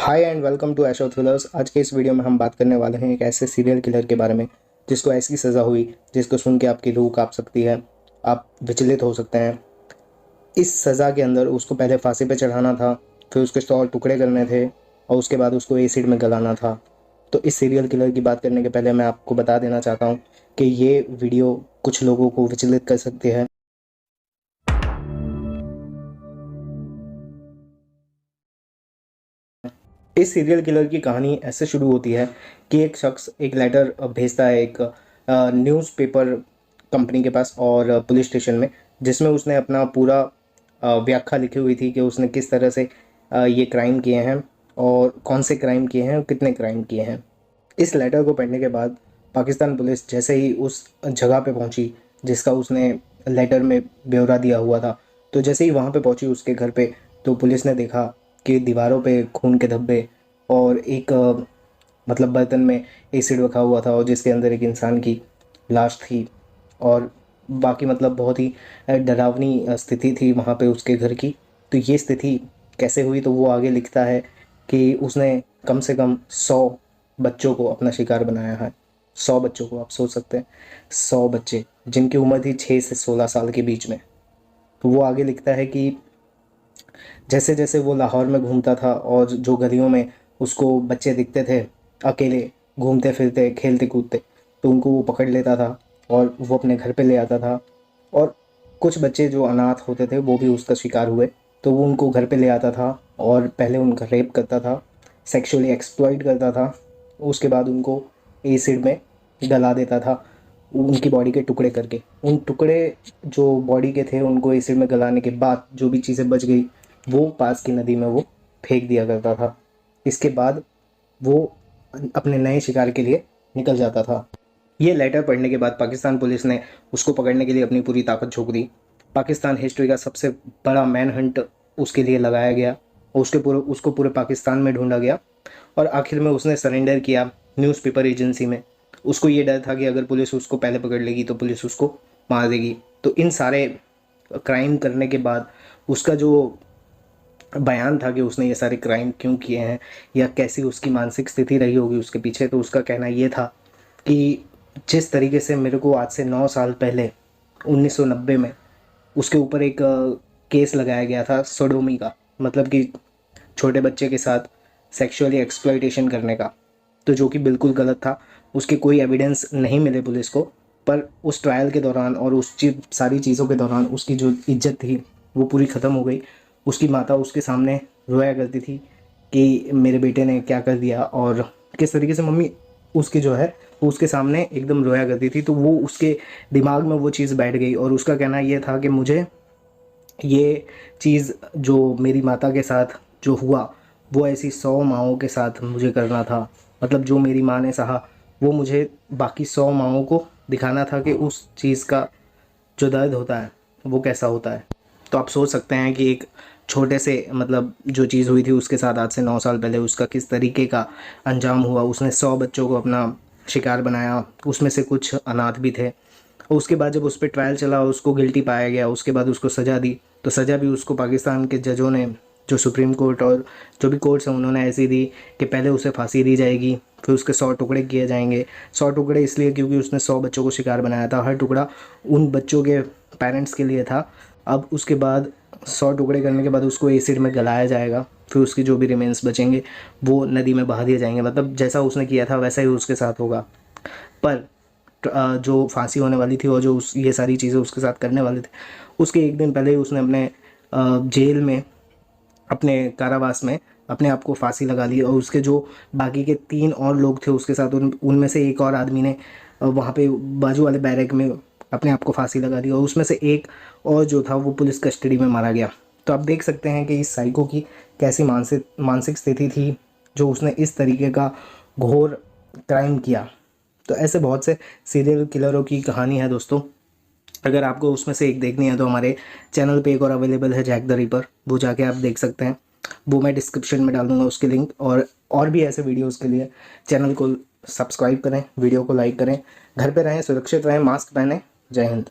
Hi and welcome to एशो thrillers. आज के इस वीडियो में हम बात करने वाले हैं एक ऐसे सीरियल किलर के बारे में जिसको ऐसी सज़ा हुई जिसको सुन के आपकी रूह कांप सकती है, आप विचलित हो सकते हैं। इस सज़ा के अंदर उसको पहले फांसी पे चढ़ाना था, फिर उसके 100 टुकड़े करने थे और उसके बाद उसको एसिड में गलाना था। तो इस सीरियल किलर की बात करने के पहले मैं आपको बता देना चाहता हूँ कि ये वीडियो कुछ लोगों को विचलित कर सकती है। इस सीरियल किलर की कहानी ऐसे शुरू होती है कि एक शख्स एक लेटर भेजता है एक न्यूज़पेपर कंपनी के पास और पुलिस स्टेशन में, जिसमें उसने अपना पूरा व्याख्या लिखी हुई थी कि उसने किस तरह से ये क्राइम किए हैं और कौन से क्राइम किए हैं और कितने क्राइम किए हैं। इस लेटर को पढ़ने के बाद पाकिस्तान पुलिस जैसे ही उस जगह पे पहुंची जिसका उसने लेटर में ब्यौरा दिया हुआ था, तो जैसे ही वहाँ पे पहुंची उसके घर पे, तो पुलिस ने देखा कि दीवारों पे खून के धब्बे और एक मतलब बर्तन में एसिड रखा हुआ था और जिसके अंदर एक इंसान की लाश थी। और बाकी मतलब बहुत ही डरावनी स्थिति थी वहाँ पे उसके घर की। तो ये स्थिति कैसे हुई, तो वो आगे लिखता है कि उसने कम से कम 100 बच्चों को अपना शिकार बनाया है। 100 बच्चों को, आप सोच सकते हैं 100 बच्चे जिनकी उम्र थी 6 से 16 साल के बीच में। तो वो आगे लिखता है कि जैसे जैसे वो लाहौर में घूमता था और जो गलियों में उसको बच्चे दिखते थे अकेले घूमते फिरते खेलते कूदते, तो उनको वो पकड़ लेता था और वो अपने घर पे ले आता था। और कुछ बच्चे जो अनाथ होते थे वो भी उसका शिकार हुए, तो वो उनको घर पे ले आता था और पहले उनका रेप करता था, सेक्सुअली एक्सप्लॉइट करता था। उसके बाद उनको एसिड में गला देता था उनकी बॉडी के टुकड़े करके। उन टुकड़े जो बॉडी के थे उनको एसिड में गलाने के बाद जो भी चीज़ें बच गई वो पास की नदी में वो फेंक दिया करता था। इसके बाद वो अपने नए शिकार के लिए निकल जाता था। ये लेटर पढ़ने के बाद पाकिस्तान पुलिस ने उसको पकड़ने के लिए अपनी पूरी ताकत झोंक दी। पाकिस्तान हिस्ट्री का सबसे बड़ा मैन हंट उसके लिए लगाया गया और उसको पूरे पाकिस्तान में ढूंढा गया और आखिर में उसने सरेंडर किया न्यूज़पेपर एजेंसी में। उसको ये डर था कि अगर पुलिस उसको पहले पकड़ लेगी तो पुलिस उसको मार देगी। तो इन सारे क्राइम करने के बाद उसका जो बयान था कि उसने ये सारे क्राइम क्यों किए हैं या कैसी उसकी मानसिक स्थिति रही होगी उसके पीछे, तो उसका कहना ये था कि जिस तरीके से मेरे को आज से 9 साल पहले 1990 में उसके ऊपर एक केस लगाया गया था सोडोमी का, मतलब कि छोटे बच्चे के साथ सेक्सुअली एक्सप्लॉइटेशन करने का, तो जो कि बिल्कुल गलत था। उसके कोई एविडेंस नहीं मिले पुलिस को, पर उस ट्रायल के दौरान और उस सारी चीज़ों के दौरान उसकी जो इज्जत थी वो पूरी ख़त्म हो गई। उसकी माता उसके सामने रोया करती थी कि मेरे बेटे ने क्या कर दिया और किस तरीके से मम्मी उसकी जो है वो उसके सामने एकदम रोया करती थी। तो वो उसके दिमाग में वो चीज़ बैठ गई और उसका कहना ये था कि मुझे ये चीज़ जो मेरी माता के साथ जो हुआ वो ऐसी 100 माँओं के साथ मुझे करना था। मतलब जो मेरी माँ ने सहा वो मुझे बाकी 100 माँओं को दिखाना था कि उस चीज़ का जो दर्द होता है वो कैसा होता है। तो आप सोच सकते हैं कि एक छोटे से मतलब जो चीज़ हुई थी उसके साथ आज से 9 साल पहले उसका किस तरीके का अंजाम हुआ। उसने 100 बच्चों को अपना शिकार बनाया, उसमें से कुछ अनाथ भी थे। और उसके बाद जब उस पर ट्रायल चला उसको गिल्टी पाया गया, उसके बाद उसको सज़ा दी। तो सज़ा भी उसको पाकिस्तान के जजों ने, जो सुप्रीम कोर्ट और जो भी कोर्ट्स हैं, उन्होंने ऐसी दी कि पहले उसे फांसी दी जाएगी, फिर उसके 100 टुकड़े किए जाएंगे। 100 टुकड़े इसलिए क्योंकि उसने 100 बच्चों को शिकार बनाया था, हर टुकड़ा उन बच्चों के पेरेंट्स के लिए था। अब उसके बाद 100 टुकड़े करने के बाद उसको एसिड में गलाया जाएगा, फिर उसकी जो भी रिमेन्स बचेंगे वो नदी में बहा दिए जाएंगे। मतलब जैसा उसने किया था वैसा ही उसके साथ होगा। पर जो फांसी होने वाली थी और जो ये सारी चीज़ें उसके साथ करने वाले थे, उसके एक दिन पहले ही उसने अपने जेल में, अपने कारावास में अपने आप को फांसी लगा ली। और उसके जो बाकी के 3 और लोग थे उसके साथ, उनमें से एक और आदमी ने वहाँ पे बाजू वाले बैरक में अपने आप को फांसी लगा दी और उसमें से एक और जो था वो पुलिस कस्टडी में मारा गया। तो आप देख सकते हैं कि इस साइको की कैसी मानसिक स्थिति थी जो उसने इस तरीके का घोर क्राइम किया। तो ऐसे बहुत से सीरियल किलरों की कहानी है दोस्तों। अगर आपको उसमें से एक देखनी है तो हमारे चैनल पे एक और अवेलेबल है जैक द रिपर, वो जाके आप देख सकते हैं। वो मैं डिस्क्रिप्शन में डाल दूँगा उसकी लिंक। और भी ऐसे वीडियोस के लिए चैनल को सब्सक्राइब करें, वीडियो को लाइक करें, घर पे रहें, सुरक्षित रहें, मास्क पहनें। जय हिंद।